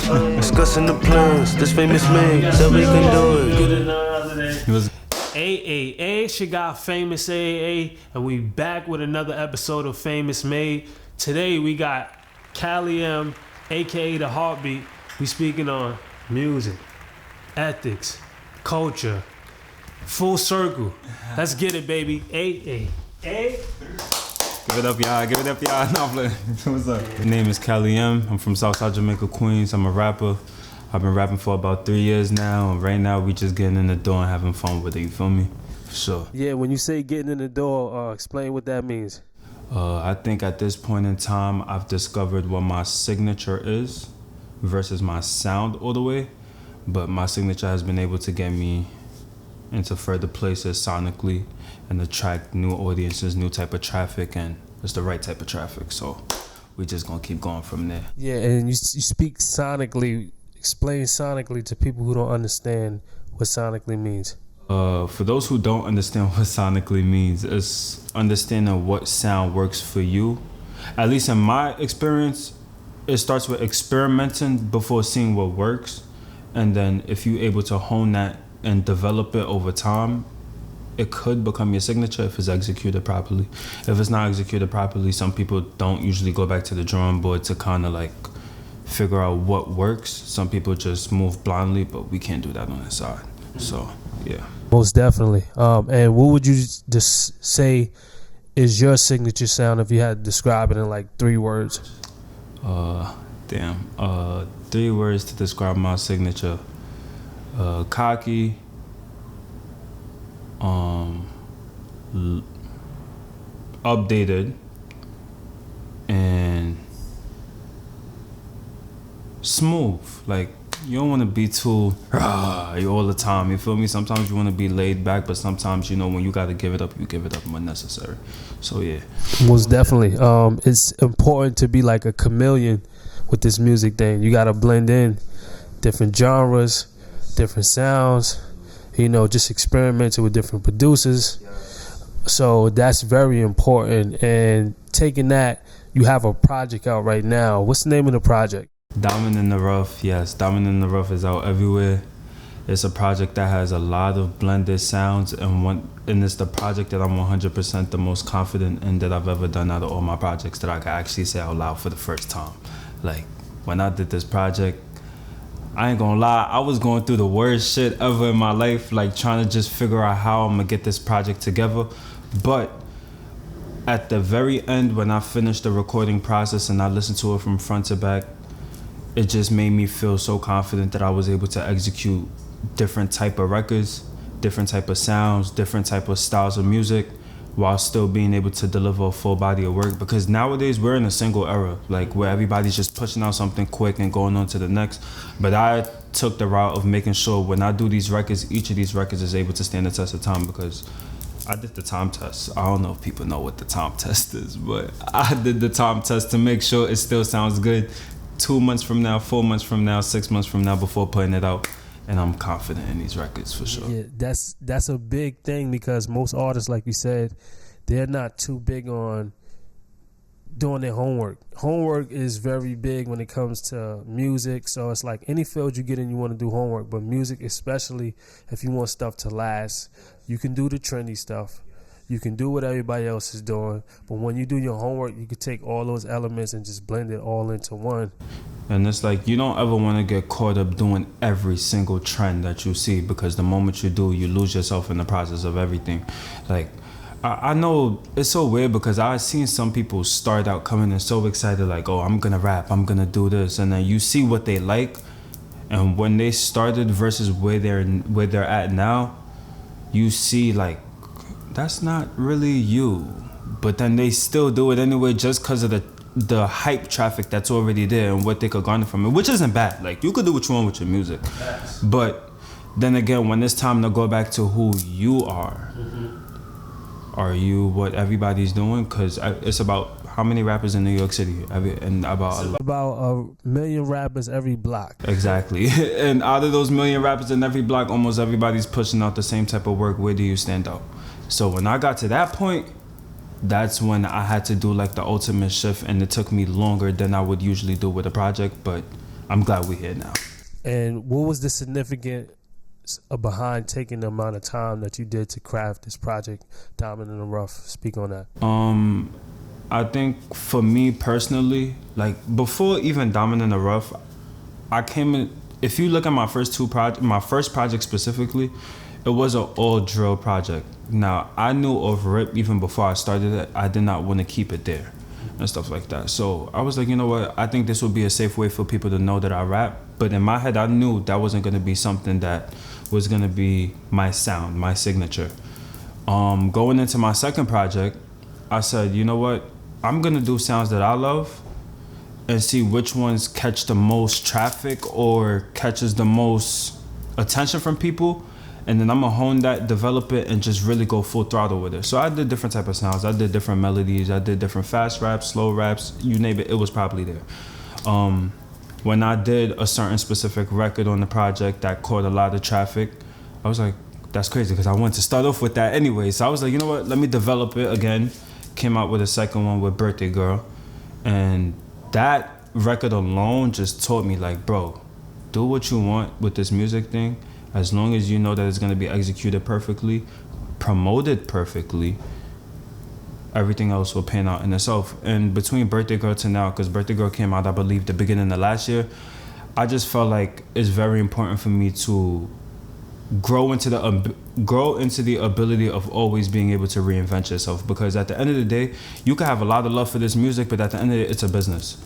discussing the plans. This Famous Made, so we can do it. Hey, she got Famous AA, and we back with another episode of Famous Made. Today we got Cali M, aka The Heartbeat. We speaking on music, ethics, culture, full circle. Let's get it, baby. AA. Give it up, y'all. No, what's up? My name is Cali M. I'm from Southside Jamaica, Queens. I'm a rapper. I've been rapping for about 3 years now, and right now we just getting in the door and having fun with it, you feel me? For sure. Yeah, when you say getting in the door, explain what that means. I think at this point in time, I've discovered what my signature is versus my sound all the way, but my signature has been able to get me into further places sonically and attract new audiences, new type of traffic, and it's the right type of traffic, so we just gonna keep going from there. Yeah, and you speak sonically. Explain sonically to people who don't understand what sonically means. For those who don't understand what sonically means, it's understanding what sound works for you. At least in my experience, it starts with experimenting before seeing what works. And then if you're able to hone that and develop it over time, it could become your signature if it's executed properly. If it's not executed properly, some people don't usually go back to the drawing board to kind of like figure out what works. Some people just move blindly, but we can't do that on this side. So, yeah. Most definitely. And what would you just say is your signature sound if you had to describe it in like 3 words? 3 words to describe my signature. Cocky. Updated. And smooth. Like, you don't want to be too all the time, you feel me? Sometimes you want to be laid back, but sometimes, you know, when you got to give it up, you give it up when necessary. So yeah, most definitely. It's important to be like a chameleon with this music thing. You got to blend in different genres, different sounds, you know, just experimenting with different producers. So that's very important. And taking that, you have a project out right now. What's the name of the project? Diamond in the Rough, yes. Diamond in the Rough is out everywhere. It's a project that has a lot of blended sounds, and it's the project that I'm 100% the most confident in that I've ever done out of all my projects that I can actually say out loud for the first time. Like, when I did this project, I ain't gonna lie, I was going through the worst shit ever in my life, like trying to just figure out how I'm gonna get this project together. But at the very end, when I finished the recording process and I listened to it from front to back, it just made me feel so confident that I was able to execute different type of records, different type of sounds, different type of styles of music, while still being able to deliver a full body of work. Because nowadays we're in a single era, like where everybody's just pushing out something quick and going on to the next. But I took the route of making sure when I do these records, each of these records is able to stand the test of time, because I did the time test. I don't know if people know what the time test is, but I did the time test to make sure it still sounds good 2 months from now, 4 months from now, 6 months from now before putting it out. And I'm confident in these records for sure. Yeah, that's a big thing, because most artists, like you said, they're not too big on doing their homework. Homework is very big when it comes to music. So it's like any field you get in, you want to do homework. But music, especially if you want stuff to last, you can do the trendy stuff. You can do what everybody else is doing, but when you do your homework, you can take all those elements and just blend it all into one. And it's like, you don't ever want to get caught up doing every single trend that you see, because the moment you do, you lose yourself in the process of everything. Like, I know it's so weird, because I've seen some people start out coming in so excited, like, oh, I'm going to rap, I'm going to do this. And then you see what they like, and when they started versus where they're at now, you see like, that's not really you. But then they still do it anyway just because of the hype traffic that's already there and what they could garner from it, which isn't bad. Like, you could do what you want with your music. Yes. But then again, when it's time to go back to who you are, are you what everybody's doing? Because it's about how many rappers in New York City? About 1 million rappers every block. Exactly. And out of those 1 million rappers in every block, almost everybody's pushing out the same type of work. Where do you stand out? So when I got to that point, that's when I had to do like the ultimate shift, and it took me longer than I would usually do with a project, but I'm glad we're here now. And what was the significance behind taking the amount of time that you did to craft this project, Diamond in the Rough? Speak on that. I think for me personally, like before even Diamond in the Rough, I came in. If you look at my first project specifically, it was an all drill project. Now I knew of rip even before I started it. I did not want to keep it there and stuff like that. So I was like, you know what? I think this would be a safe way for people to know that I rap. But in my head, I knew that wasn't going to be something that was going to be my sound, my signature. Going into my second project, I said, you know what? I'm going to do sounds that I love and see which ones catch the most traffic or catches the most attention from people. And then I'm going to hone that, develop it, and just really go full throttle with it. So I did different type of sounds. I did different melodies. I did different fast raps, slow raps, you name it, it was probably there. When I did a certain specific record on the project that caught a lot of traffic, I was like, that's crazy, because I wanted to start off with that anyway. So I was like, you know what, let me develop it again. Came out with a second one with Birthday Girl. And that record alone just taught me, like, bro, do what you want with this music thing. As long as you know that it's going to be executed perfectly, promoted perfectly, everything else will pan out in itself. And between Birthday Girl to now, because Birthday Girl came out, I believe, the beginning of last year, I just felt like it's very important for me to grow into the ability of always being able to reinvent yourself. Because at the end of the day, you can have a lot of love for this music, but at the end of it, it's a business.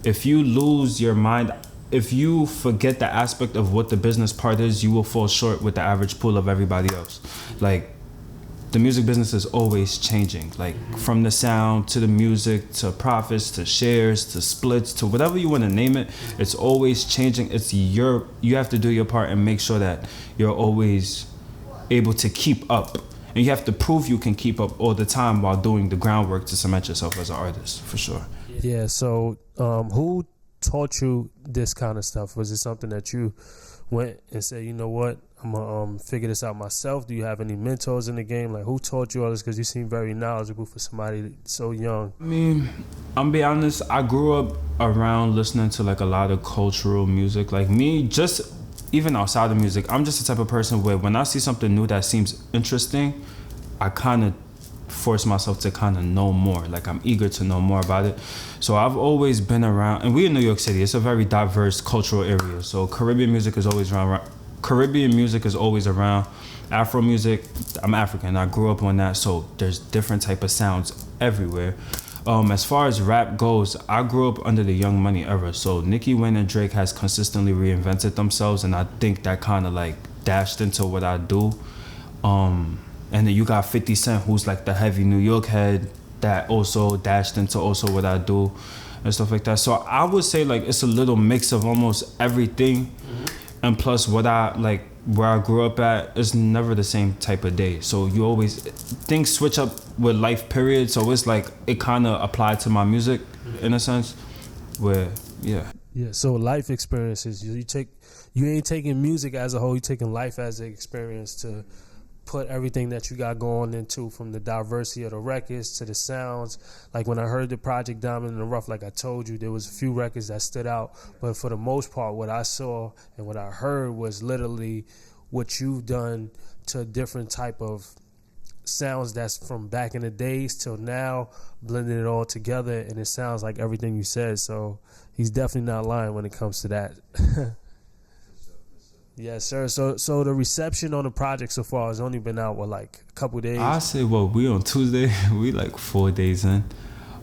If you lose your mind, if you forget the aspect of what the business part is, you will fall short with the average pool of everybody else. Like, the music business is always changing. Like, from the sound to the music to profits to shares to splits to whatever you want to name it, it's always changing. You have to do your part and make sure that you're always able to keep up. And you have to prove you can keep up all the time while doing the groundwork to cement yourself as an artist, for sure. Yeah, so who taught you this kind of stuff? Was it something that you went and said, you know what, I'm gonna figure this out myself? Do you have any mentors in the game? Like, who taught you all this? Because you seem very knowledgeable for somebody so young. I mean, I'm be honest, I grew up around listening to like a lot of cultural music. Like me, just even outside of music, I'm just the type of person where when I see something new that seems interesting, I kind of force myself to kind of know more. Like, I'm eager to know more about it. So I've always been around, and we in New York City, it's a very diverse cultural area. So Caribbean music is always around. Afro music, I'm African, I grew up on that, so there's different type of sounds everywhere. As far as rap goes, I grew up under the Young Money era, so Nicki, Wayne, and Drake has consistently reinvented themselves, and I think that kind of like dashed into what I do. And then you got 50 Cent, who's like the heavy New York head, that also dashed into also what I do and stuff like that. So I would say like it's a little mix of almost everything. And plus what I like, where I grew up at, is never the same type of day. So you always, things switch up with life period. So it's like, it kind of applied to my music in a sense where, yeah. Yeah, so life experiences, you ain't taking music as a whole, you're taking life as an experience to put everything that you got going into, from the diversity of the records to the sounds. Like when I heard the project Diamond in the Rough, like I told you, there was a few records that stood out, but for the most part, what I saw and what I heard was literally what you've done to a different type of sounds that's from back in the days till now, blending it all together, and it sounds like everything you said. So he's definitely not lying when it comes to that. Yes, sir. So the reception on the project so far has only been out, like a couple days? I say, we on Tuesday. We like 4 days in.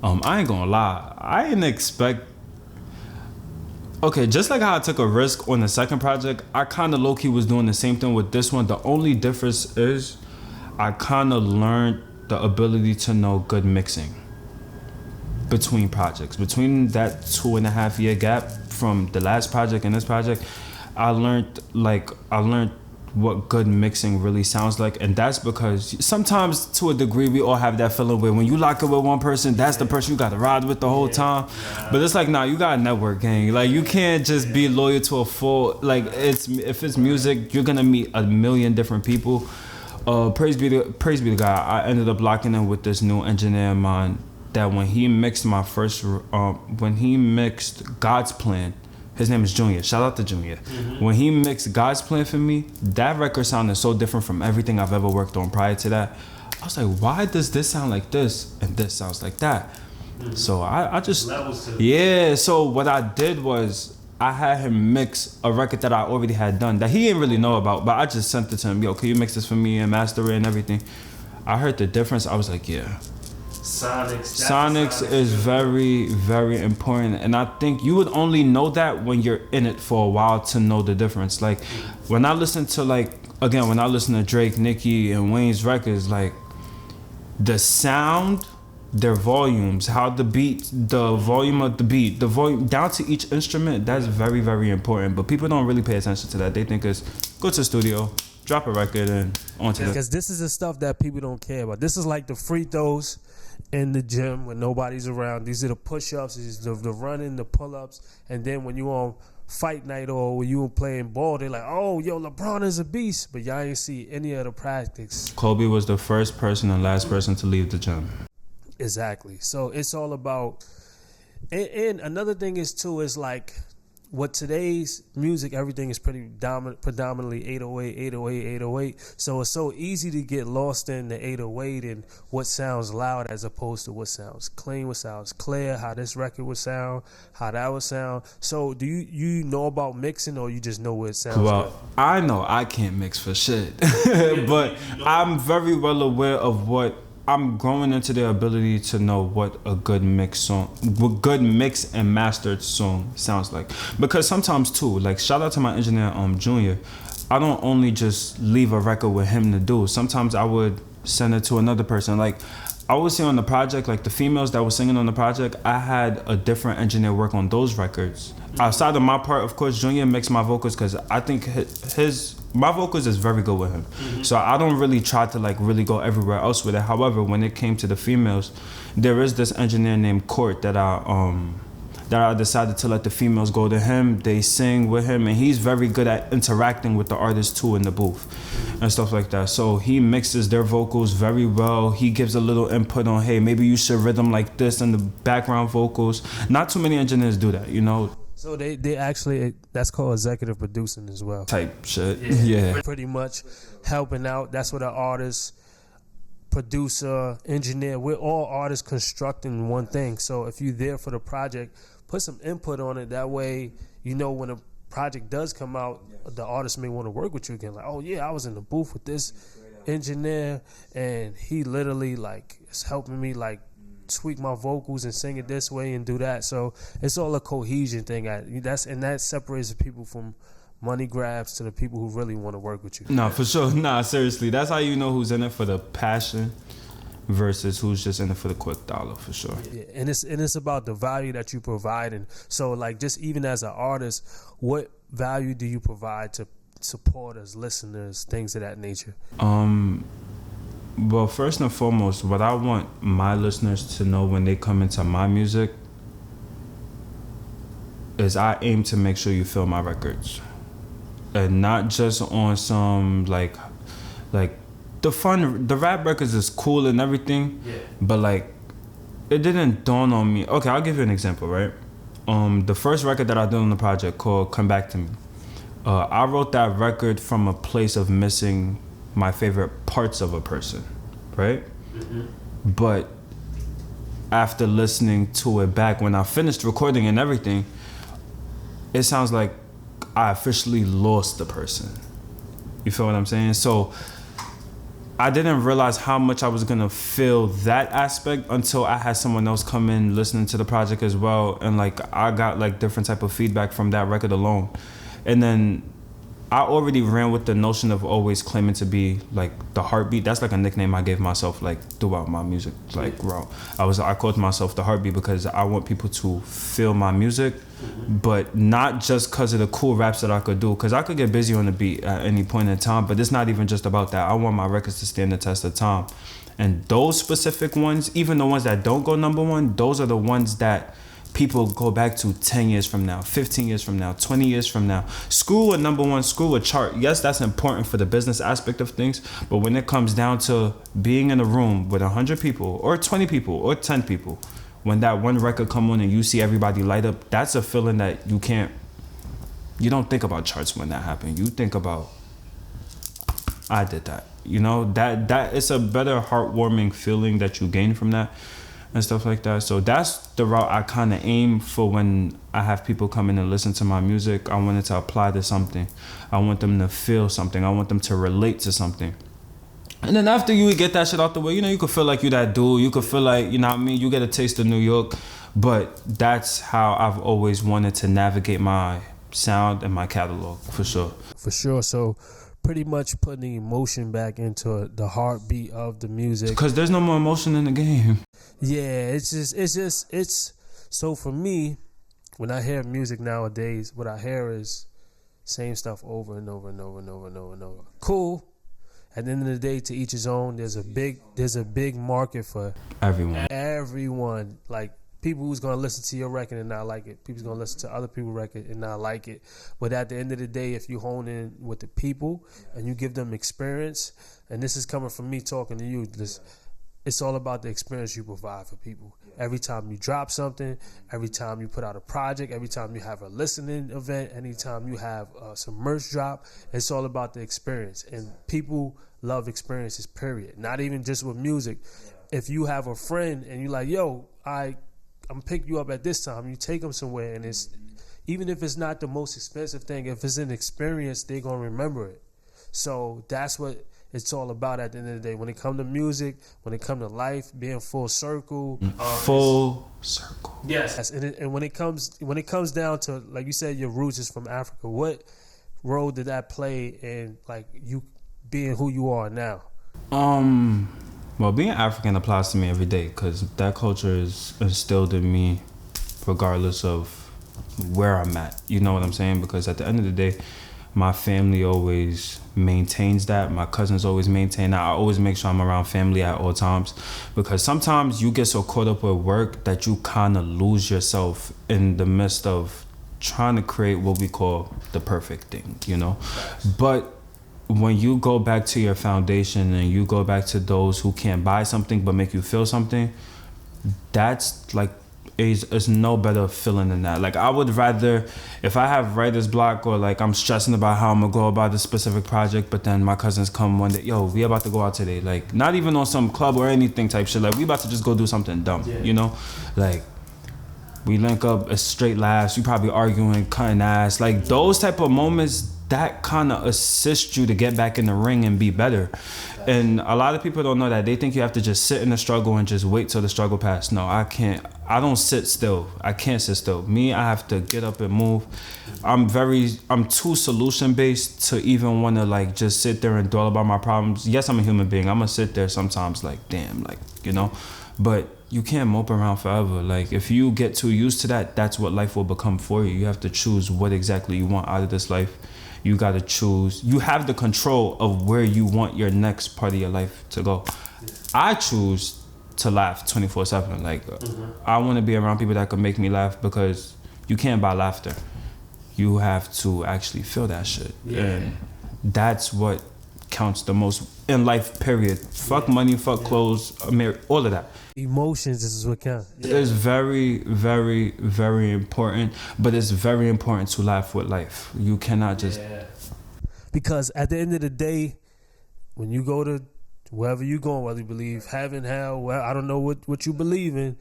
I ain't gonna lie. I didn't expect... Okay, just like how I took a risk on the second project, I kind of low-key was doing the same thing with this one. The only difference is I kind of learned the ability to know good mixing between projects. Between that 2.5 year gap from the last project and this project, I learned what good mixing really sounds like. And that's because sometimes to a degree we all have that feeling where when you lock it with one person, that's the person you got to ride with the whole time. But it's like, nah, you got a network, gang. Like, you can't just be loyal to a full, like, if it's music, you're gonna meet a million different people. Praise be to God, I ended up locking in with this new engineer of mine that when he mixed God's Plan, His name is Junior. Shout out to Junior. When he mixed God's Plan for me, that record sounded so different from everything I've ever worked on prior to that. I was like, why does this sound like this and this sounds like that? So I just, yeah. So what I did was I had him mix a record that I already had done that he didn't really know about, but I just sent it to him. Yo, can you mix this for me and master it and everything? I heard the difference. I was like, yeah. Sonics is very, very important, and I think you would only know that when you're in it for a while to know the difference. Like when I listen to when I listen to Drake, Nicki, and Wayne's records, like the sound, their volumes, how the beat, the volume of the beat, the volume down to each instrument, that's very, very important. But people don't really pay attention to that. They think it's go to the studio, drop a record, and on to because this is the stuff that people don't care about. This is like the free throws in the gym when nobody's around. These are the push-ups, these are the running, the pull-ups, and then when you on fight night or when you playing ball, they're like, oh, yo, LeBron is a beast, but y'all ain't see any of the practice. Kobe was the first person and last person to leave the gym. Exactly. So it's all about, and another thing is too, is like what today's music, everything is predominantly 808, 808, 808. So it's so easy to get lost in the 808 and what sounds loud as opposed to what sounds clean, what sounds clear, how this record would sound, how that would sound. So do you know about mixing, or you just know what it sounds like? Well, I know I can't mix for shit, but I'm very well aware of what I'm growing into the ability to know what a good mix and mastered song sounds like. Because sometimes too, like shout out to my engineer, Junior, I don't only just leave a record with him to do. Sometimes I would send it to another person. Like I would say on the project, like the females that were singing on the project, I had a different engineer work on those records. Outside of my part, of course, Junior mixed my vocals because I think my vocals is very good with him. So I don't really try to like really go everywhere else with it. However, when it came to the females, there is this engineer named Court that I decided to let the females go to him. They sing with him, and he's very good at interacting with the artists too in the booth and stuff like that. So he mixes their vocals very well. He gives a little input on, hey, maybe you should rhythm like this in the background vocals. Not too many engineers do that, you know. So they actually, that's called executive producing as well. Type shit, yeah. Pretty much helping out. That's what an artist, producer, engineer, we're all artists constructing one thing. So if you're there for the project, put some input on it. That way, you know, when a project does come out, the artist may want to work with you again. Like, oh yeah, I was in the booth with this engineer, and he literally like is helping me like tweak my vocals and sing it this way and do that. So it's all a cohesion thing. That separates the people from money grabs to the people who really want to work with you. No, for sure. Nah, seriously. That's how you know who's in it for the passion versus who's just in it for the quick dollar, for sure. Yeah, and it's about the value that you provide. And so like just even as an artist, what value do you provide to supporters, listeners, things of that nature? Well, first and foremost, what I want my listeners to know when they come into my music is I aim to make sure you feel my records. And not just on some like the rap records is cool and everything, but like it didn't dawn on me. Okay, I'll give you an example, right? The first record that I did on the project called Come Back to Me, I wrote that record from a place of missing my favorite parts of a person, right? But after listening to it back, when I finished recording and everything, it sounds like I officially lost the person. You feel what I'm saying? So I didn't realize how much I was gonna feel that aspect until I had someone else come in listening to the project as well, and like I got like different type of feedback from that record alone. And then I already ran with the notion of always claiming to be like the heartbeat. That's like a nickname I gave myself like throughout my music like route. I called myself the heartbeat because I want people to feel my music, but not just because of the cool raps that I could do, because I could get busy on the beat at any point in time, but it's not even just about that. I want my records to stand the test of time. And those specific ones, even the ones that don't go number one, those are the ones that people go back to 10 years from now, 15 years from now, 20 years from now. Screw a number one, screw a chart. Yes, that's important for the business aspect of things, but when it comes down to being in a room with 100 people or 20 people or 10 people, when that one record come on and you see everybody light up, that's a feeling that you can't You don't think about charts when that happened. You think about, I did that. You know, that it's a better heartwarming feeling that you gain from that and stuff like that. So that's the route I kind of aim for when I have people come in and listen to my music. I want it to apply to something. I want them to feel something. I want them to relate to something. And then after you get that shit out the way, you know, you could feel like you that dude. You could feel like, you know what I mean? You get a taste of New York. But that's how I've always wanted to navigate my sound and my catalog, for sure. For sure. So pretty much putting emotion back into the heartbeat of the music. Because there's no more emotion in the game. Yeah, it's so for me, when I hear music nowadays, what I hear is same stuff over and over and over and over and over and over. Cool. At the end of the day, to each his own. There's a big market for everyone. Like, people who's gonna listen to your record and not like it. People's gonna listen to other people's record and not like it. But at the end of the day, if you hone in with the people and you give them experience, and this is coming from me talking to you, it's all about the experience you provide for people. Every time you drop something, every time you put out a project, every time you have a listening event, anytime you have some merch drop, it's all about the experience. And people love experiences, period. Not even just with music. If you have a friend and you're like, yo, I'm pick you up at this time, you take them somewhere, and it's, even if it's not the most expensive thing, if it's an experience, they're going to remember it. So that's what it's all about at the end of the day. When it comes to music, when it comes to life, being full circle. Full circle. Yes. And when it comes down to, like you said, your roots is from Africa, what role did that play in, like, you being who you are now? Well, being African applies to me every day because that culture is instilled in me regardless of where I'm at. You know what I'm saying? Because at the end of the day, my family always maintains that. My cousins always maintain that. I always make sure I'm around family at all times, because sometimes you get so caught up with work that you kind of lose yourself in the midst of trying to create what we call the perfect thing, you know? But when you go back to your foundation and you go back to those who can't buy something but make you feel something, that's like, is no better feeling than that. Like, I would rather, if I have writer's block or like I'm stressing about how I'm gonna go about this specific project, but then my cousins come one day, yo, we about to go out today, like not even on some club or anything type shit, like we about to just go do something dumb, you know, like we link up, a straight laughs, you probably arguing, cutting ass, like those type of moments that kind of assist you to get back in the ring and be better. And a lot of people don't know that. They think you have to just sit in the struggle and just wait till the struggle passes. No, I can't. I don't sit still. I can't sit still. Me, I have to get up and move. I'm too solution based to even want to like just sit there and dwell about my problems. Yes, I'm a human being. I'm gonna sit there sometimes like, damn, like, you know, but you can't mope around forever. Like, if you get too used to that, that's what life will become for you. You have to choose what exactly you want out of this life. You got to choose. You have the control of where you want your next part of your life to go. I choose to laugh 24/7. Like, I want to be around people that can make me laugh, because you can't buy laughter. You have to actually feel that shit. Yeah. And that's what counts the most in life, period. Fuck money, fuck clothes, all of that. Emotions is what counts. It's very, very, very important, but it's very important to laugh with life. You cannot just... Because at the end of the day, when you go to wherever you going, whether you believe heaven, hell, well, I don't know what you believe in,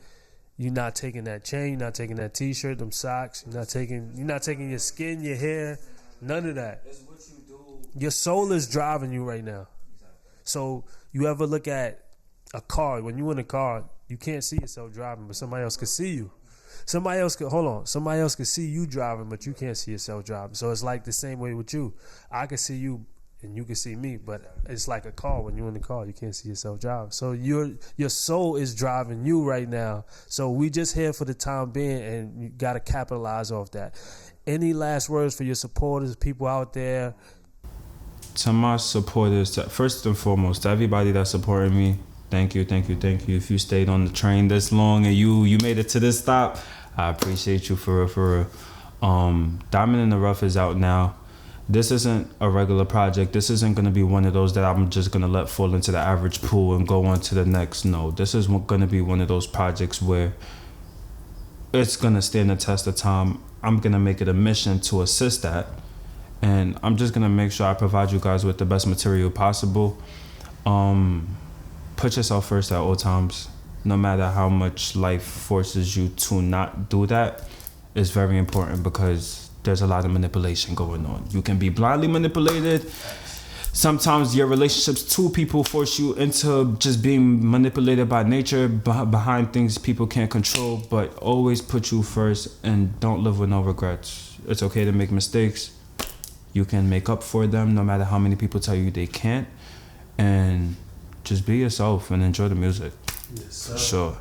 you're not taking that chain, you're not taking that t-shirt, them socks, you're not taking your skin, your hair, none of that. It's what you do. Your soul is driving you right now. So you ever look at a car, when you in a car, you can't see yourself driving, but somebody else can see you. Somebody else can see you driving, but you can't see yourself driving. So it's like the same way with you. I can see you and you can see me, but it's like a car. When you're in the car, you can't see yourself driving. So your soul is driving you right now. So we just here for the time being, and you got to capitalize off that. Any last words for your supporters, people out there? To my supporters, first and foremost, to everybody that's supporting me, thank you. If you stayed on the train this long and you made it to this stop, I appreciate you for real. Diamond in the Rough is out now. This isn't a regular project. This isn't going to be one of those that I'm just going to let fall into the average pool and go on to the next. No, this is going to be one of those projects where it's going to stand the test of time. I'm gonna make it a mission to assist that, and I'm just gonna make sure I provide you guys with the best material possible. Put yourself first at all times. No matter how much life forces you to not do that, it's very important because there's a lot of manipulation going on. You can be blindly manipulated. Sometimes your relationships, two people force you into just being manipulated by nature, behind things people can't control, but always put you first and don't live with no regrets. It's okay to make mistakes. You can make up for them no matter how many people tell you they can't. And just be yourself and enjoy the music. Yes, sir. For sure.